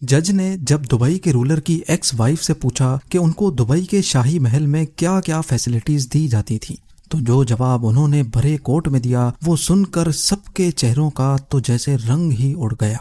جج نے جب دبئی کے رولر کی ایکس وائف سے پوچھا کہ ان کو دبئی کے شاہی محل میں کیا کیا فیسلٹیز دی جاتی تھیں، تو جو جواب انہوں نے بھرے کوٹ میں دیا وہ سن کر سب کے چہروں کا تو جیسے رنگ ہی اڑ گیا۔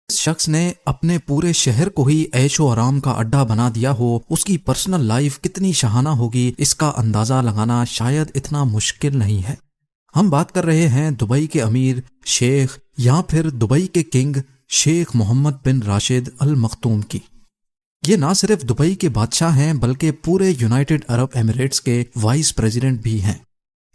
اس شخص نے اپنے پورے شہر کو ہی عیش و آرام کا اڈا بنا دیا ہو، اس کی پرسنل لائف کتنی شاہانہ ہوگی اس کا اندازہ لگانا شاید اتنا مشکل نہیں ہے۔ ہم بات کر رہے ہیں دبئی کے امیر شیخ یا پھر دبئی کے کنگ شیخ محمد بن راشد المختوم کی۔ یہ نہ صرف دبئی کے بادشاہ ہیں بلکہ پورے یونائٹڈ عرب ایمریٹس کے وائس پریزیڈنٹ بھی ہیں۔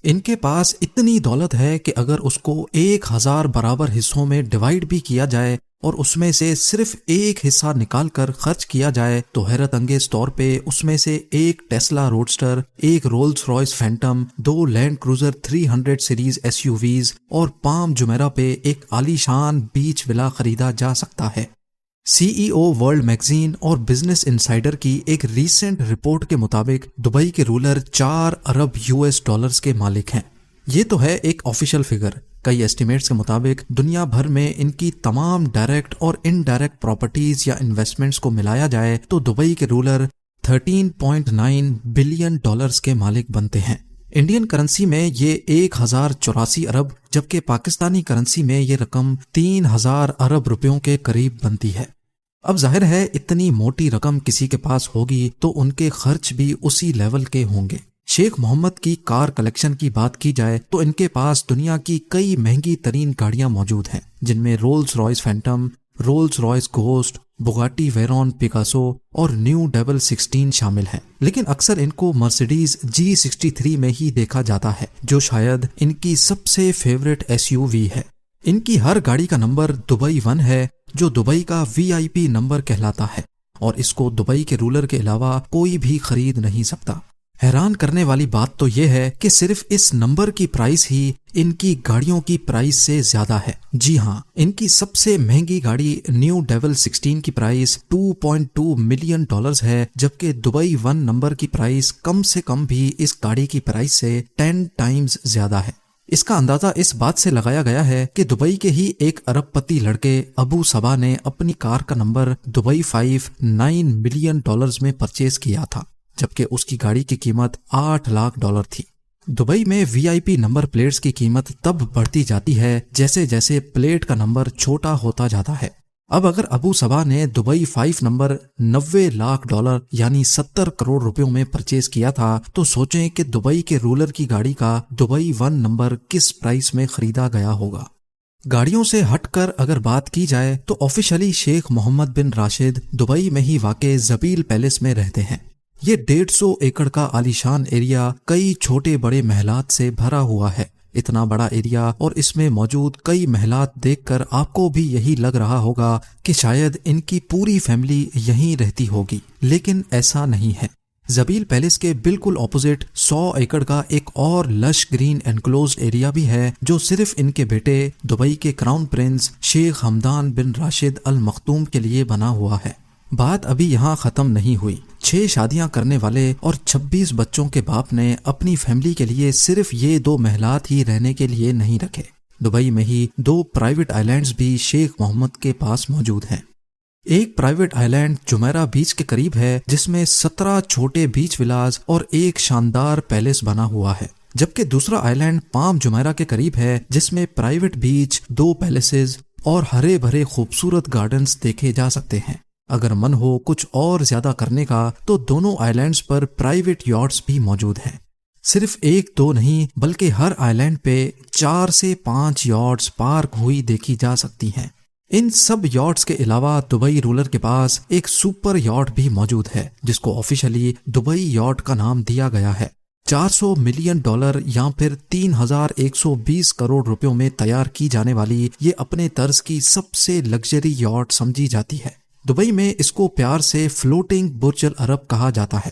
ان کے پاس اتنی دولت ہے کہ اگر اس کو 1000 برابر حصوں میں ڈیوائیڈ بھی کیا جائے اور اس میں سے صرف ایک حصہ نکال کر خرچ کیا جائے تو حیرت انگیز طور پہ اس میں سے ایک ٹیسلا روڈسٹر، ایک Rolls Royce Phantom, 2 Land Cruiser 300 series SUVs اور پام جمیرہ پہ ایک عالی شان بیچ ولا خریدا جا سکتا ہے۔ سی ای او ورلڈ میگزین اور بزنس انسائیڈر کی ایک ریسنٹ رپورٹ کے مطابق دبئی کے رولر 4 ارب US ڈالرز کے مالک ہیں۔ یہ تو ہے ایک آفیشل فگر۔ کئی ایسٹیمیٹس کے مطابق دنیا بھر میں ان کی تمام ڈائریکٹ اور انڈائریکٹ پراپرٹیز یا انویسٹمنٹس کو ملایا جائے تو دبئی کے رولر 13.9 بلین ڈالرز کے مالک بنتے ہیں۔ انڈین کرنسی میں یہ 1084 ارب جبکہ پاکستانی کرنسی میں یہ رقم 3000 ارب روپیوں کے قریب بنتی ہے۔ اب ظاہر ہے اتنی موٹی رقم کسی کے پاس ہوگی تو ان کے خرچ بھی اسی لیول کے ہوں گے۔ شیخ محمد کی کار کلیکشن کی بات کی جائے تو ان کے پاس دنیا کی کئی مہنگی ترین گاڑیاں موجود ہیں، جن میں rules Royce phantom, Rolls Royce ghost, Bugatti Veyron Picasso اور نیو ڈبل 16 شامل ہیں، لیکن اکثر ان کو مرسیڈیز G63 میں ہی دیکھا جاتا ہے جو شاید ان کی سب سے فیورٹ SUV ہے۔ ان کی ہر گاڑی کا نمبر دبئی 1 ہے جو دبئی کا VIP نمبر کہلاتا ہے اور اس کو دبئی کے رولر کے علاوہ کوئی بھی خرید نہیں سکتا۔ حیران کرنے والی بات تو یہ ہے کہ صرف اس نمبر کی پرائس ہی ان کی گاڑیوں کی پرائس سے زیادہ ہے۔ جی ہاں، ان کی سب سے مہنگی گاڑی نیو ڈبل 16 کی پرائس 2.2 ملین ڈالرز ہے، جبکہ دبئی 1 نمبر کی پرائس کم سے کم بھی اس گاڑی کی پرائس سے 10 ٹائمز زیادہ ہے۔ اس کا اندازہ اس بات سے لگایا گیا ہے کہ دبئی کے ہی ایک ارب پتی لڑکے ابو صبا نے اپنی کار کا نمبر دبئی 5 9 ملین ڈالرز میں پرچیز کیا تھا، جبکہ اس کی گاڑی کی قیمت 8 لاکھ ڈالر تھی۔ دبئی میں VIP نمبر پلیٹس کی قیمت تب بڑھتی جاتی ہے جیسے جیسے پلیٹ کا نمبر چھوٹا ہوتا جاتا ہے۔ اب اگر ابو صبا نے دبئی 5 نمبر 90 لاکھ ڈالر یعنی 70 کروڑ روپیوں میں پرچیز کیا تھا تو سوچیں کہ دبئی کے رولر کی گاڑی کا دبئی 1 نمبر کس پرائس میں خریدا گیا ہوگا۔ گاڑیوں سے ہٹ کر اگر بات کی جائے تو آفیشلی شیخ محمد بن راشد دبئی میں ہی واقع زبیل پیلس میں رہتے ہیں۔ یہ 150 ایکڑ کا عالیشان ایریا کئی چھوٹے بڑے محلات سے بھرا ہوا ہے۔ اتنا بڑا ایریا اور اس میں موجود کئی محلات دیکھ کر آپ کو بھی یہی لگ رہا ہوگا کہ شاید ان کی پوری فیملی یہیں رہتی ہوگی، لیکن ایسا نہیں ہے۔ زبیل پیلس کے بالکل اپوزٹ 100 ایکڑ کا ایک اور لش گرین انکلوزڈ ایریا بھی ہے جو صرف ان کے بیٹے دبئی کے کراؤن پرنس شیخ حمدان بن راشد المختوم کے لیے بنا ہوا ہے۔ بات ابھی یہاں ختم نہیں ہوئی۔ 6 شادیاں کرنے والے اور 26 بچوں کے باپ نے اپنی فیملی کے لیے صرف یہ 2 محلات ہی رہنے کے لیے نہیں رکھے۔ دبئی میں ہی 2 پرائیویٹ آئی لینڈز بھی شیخ محمد کے پاس موجود ہیں۔ ایک پرائیویٹ آئی لینڈ جمیرہ بیچ کے قریب ہے جس میں 17 چھوٹے بیچ ولاز اور ایک شاندار پیلس بنا ہوا ہے، جبکہ دوسرا آئی لینڈ پام جمیرہ کے قریب ہے جس میں پرائیویٹ بیچ، 2 پیلسز اور ہرے بھرے خوبصورت گارڈنز دیکھے جا سکتے ہیں۔ اگر من ہو کچھ اور زیادہ کرنے کا تو دونوں آئی لینڈز پر پرائیویٹ یاٹس بھی موجود ہیں۔ صرف 1-2 نہیں بلکہ ہر آئی لینڈ پہ 4 سے 5 یاٹس پارک ہوئی دیکھی جا سکتی ہیں۔ ان سب یاٹس کے علاوہ دبئی رولر کے پاس ایک سپر یاٹ بھی موجود ہے جس کو آفیشلی دبئی یاٹ کا نام دیا گیا ہے۔ 400 ملین ڈالر یا پھر 3120 کروڑ روپیوں میں تیار کی جانے والی یہ اپنے طرز کی سب سے لگژری یاٹ سمجھی جاتی ہے۔ دبئی میں اس کو پیار سے فلوٹنگ برج العرب کہا جاتا ہے۔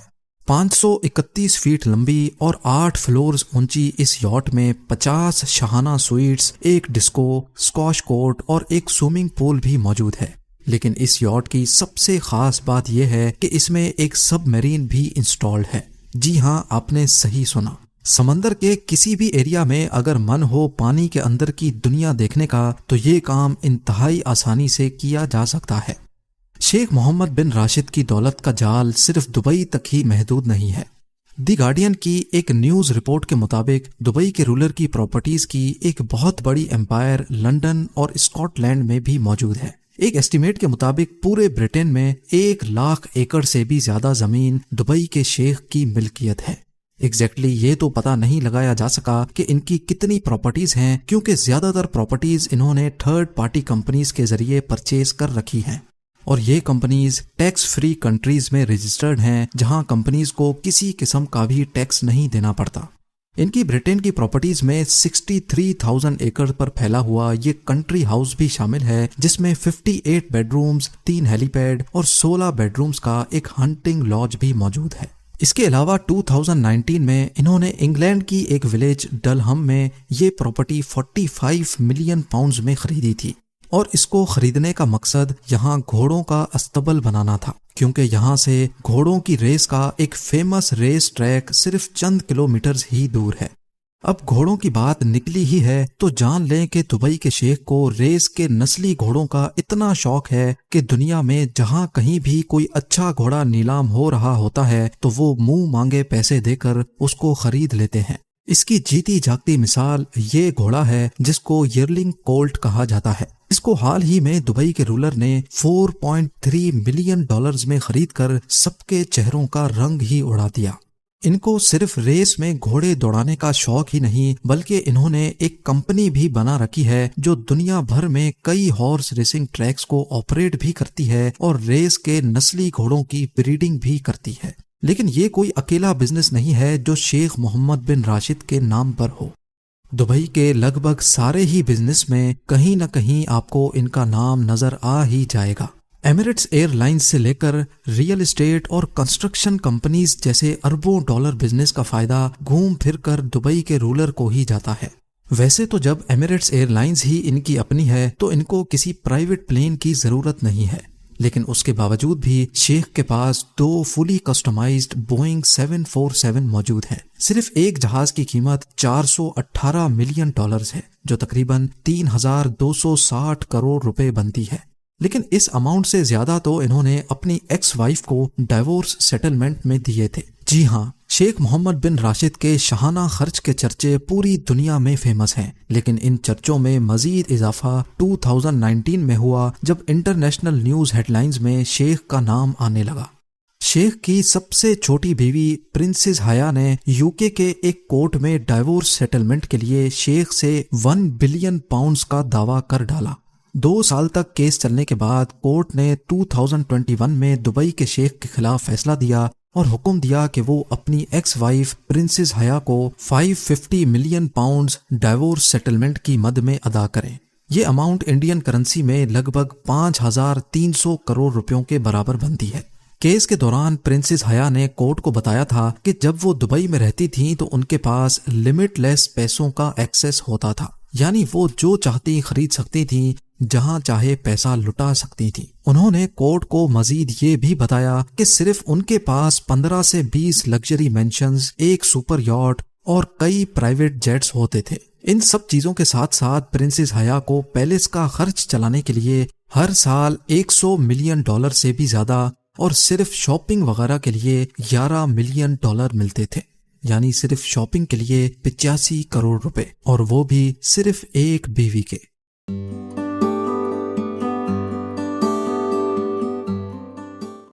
531 فیٹ لمبی اور 8 فلورز اونچی اس یاٹ میں 50 شاہانہ سویٹس، ایک ڈسکو، اسکواش کورٹ اور ایک سوئمنگ پول بھی موجود ہے۔ لیکن اس یاٹ کی سب سے خاص بات یہ ہے کہ اس میں ایک سب میرین بھی انسٹالڈ ہے۔ جی ہاں، آپ نے صحیح سنا، سمندر کے کسی بھی ایریا میں اگر من ہو پانی کے اندر کی دنیا دیکھنے کا تو یہ کام انتہائی آسانی سے کیا جا سکتا ہے۔ شیخ محمد بن راشد کی دولت کا جال صرف دبئی تک ہی محدود نہیں ہے۔ دی گارڈین کی ایک نیوز رپورٹ کے مطابق دبئی کے رولر کی پراپرٹیز کی ایک بہت بڑی امپائر لنڈن اور اسکاٹ لینڈ میں بھی موجود ہے۔ ایک ایسٹیمیٹ کے مطابق پورے برٹن میں 1,00,000 ایکڑ سے بھی زیادہ زمین دبئی کے شیخ کی ملکیت ہے۔ ایگزیکٹلی یہ تو پتہ نہیں لگایا جا سکا کہ ان کی کتنی پراپرٹیز ہیں، کیونکہ زیادہ تر پراپرٹیز انہوں نے تھرڈ پارٹی کمپنیز کے ذریعے پرچیز کر رکھی ہیں، اور یہ کمپنیز ٹیکس فری کنٹریز میں رجسٹرڈ ہیں جہاں کمپنیز کو کسی قسم کا بھی ٹیکس نہیں دینا پڑتا۔ ان کی برٹن کی پراپرٹیز میں 63,000 ایکڑ پر پھیلا ہوا یہ کنٹری ہاؤس بھی شامل ہے، جس میں 58 بیڈ رومز، 3 ہیلی پیڈ اور 16 بیڈ رومز کا ایک ہنٹنگ لاج بھی موجود ہے۔ اس کے علاوہ 2019 میں انہوں نے انگلینڈ کی ایک ولیج ڈلہم میں یہ پراپرٹی 45 ملین پاؤنڈز میں خریدی تھی، اور اس کو خریدنے کا مقصد یہاں گھوڑوں کا استبل بنانا تھا، کیونکہ یہاں سے گھوڑوں کی ریس کا ایک فیمس ریس ٹریک صرف چند کلومیٹرز ہی دور ہے۔ اب گھوڑوں کی بات نکلی ہی ہے تو جان لیں کہ دبئی کے شیخ کو ریس کے نسلی گھوڑوں کا اتنا شوق ہے کہ دنیا میں جہاں کہیں بھی کوئی اچھا گھوڑا نیلام ہو رہا ہوتا ہے تو وہ منہ مانگے پیسے دے کر اس کو خرید لیتے ہیں۔ اس کی جیتی جاگتی مثال یہ گھوڑا ہے جس کو یرلنگ کولٹ کہا جاتا ہے۔ اس کو حال ہی میں دبئی کے رولر نے $4.3 ملین میں خرید کر سب کے چہروں کا رنگ ہی اڑا دیا۔ ان کو صرف ریس میں گھوڑے دوڑانے کا شوق ہی نہیں، بلکہ انہوں نے ایک کمپنی بھی بنا رکھی ہے جو دنیا بھر میں کئی ہارس ریسنگ ٹریکس کو آپریٹ بھی کرتی ہے اور ریس کے نسلی گھوڑوں کی بریڈنگ بھی کرتی ہے۔ لیکن یہ کوئی اکیلا بزنس نہیں ہے جو شیخ محمد بن راشد کے نام پر ہو۔ دبئی کے لگ بھگ سارے ہی بزنس میں کہیں نہ کہیں آپ کو ان کا نام نظر آ ہی جائے گا۔ ایمریٹس ایئر لائنز سے لے کر ریئل اسٹیٹ اور کنسٹرکشن کمپنیز جیسے اربوں ڈالر بزنس کا فائدہ گھوم پھر کر دبئی کے رولر کو ہی جاتا ہے۔ ویسے تو جب ایمریٹس ایئر لائنز ہی ان کی اپنی ہے تو ان کو کسی پرائیویٹ پلین کی ضرورت نہیں ہے، لیکن اس کے باوجود بھی شیخ کے پاس 2 فلی کسٹمائزڈ بوئنگ 747 موجود ہیں۔ صرف ایک جہاز کی قیمت $418 ملین ہے، جو تقریباً 3,260 کروڑ روپے بنتی ہے۔ لیکن اس اماؤنٹ سے زیادہ تو انہوں نے اپنی ایکس وائف کو ڈائیورس سیٹلمنٹ میں دیے تھے۔ جی ہاں، شیخ محمد بن راشد کے شاہانہ خرچ کے چرچے پوری دنیا میں فیمس ہیں، لیکن ان چرچوں میں مزید اضافہ 2019 میں ہوا جب انٹرنیشنل نیوز ہیڈ لائنز میں شیخ کا نام آنے لگا۔ شیخ کی سب سے چھوٹی بیوی پرنسز حیا نے UK کے ایک کورٹ میں ڈائیورس سیٹلمنٹ کے لیے شیخ سے 1 بلین پاؤنڈز کا دعویٰ کر ڈالا۔ 2 سال تک کیس چلنے کے بعد کورٹ نے 2021 میں دبئی کے شیخ کے خلاف فیصلہ دیا اور حکم دیا کہ وہ اپنی ایکس وائف پرنسز حیا کو 550 ملین پاؤنڈز ڈائیورس سیٹلمنٹ کی مد میں ادا کریں۔ یہ اماؤنٹ انڈین کرنسی میں لگ بھگ 5,300 کروڑ روپیوں کے برابر بنتی ہے۔ کیس کے دوران پرنسز حیا نے کورٹ کو بتایا تھا کہ جب وہ دبئی میں رہتی تھیں تو ان کے پاس لمٹ لیس پیسوں کا ایکسس ہوتا تھا، یعنی وہ جو چاہتی خرید سکتی تھیں، جہاں چاہے پیسہ لٹا سکتی تھی۔ انہوں نے کورٹ کو مزید یہ بھی بتایا کہ صرف ان کے پاس 15 سے 20 لگژری مینشنز، ایک سپر یاٹ اور کئی پرائیویٹ جیٹس ہوتے تھے۔ ان سب چیزوں کے ساتھ ساتھ پرنسز حیا کو پیلس کا خرچ چلانے کے لیے ہر سال $100 ملین سے بھی زیادہ اور صرف شاپنگ وغیرہ کے لیے $11 ملین ملتے تھے، یعنی صرف شاپنگ کے لیے 85 کروڑ روپے، اور وہ بھی صرف ایک بیوی کے۔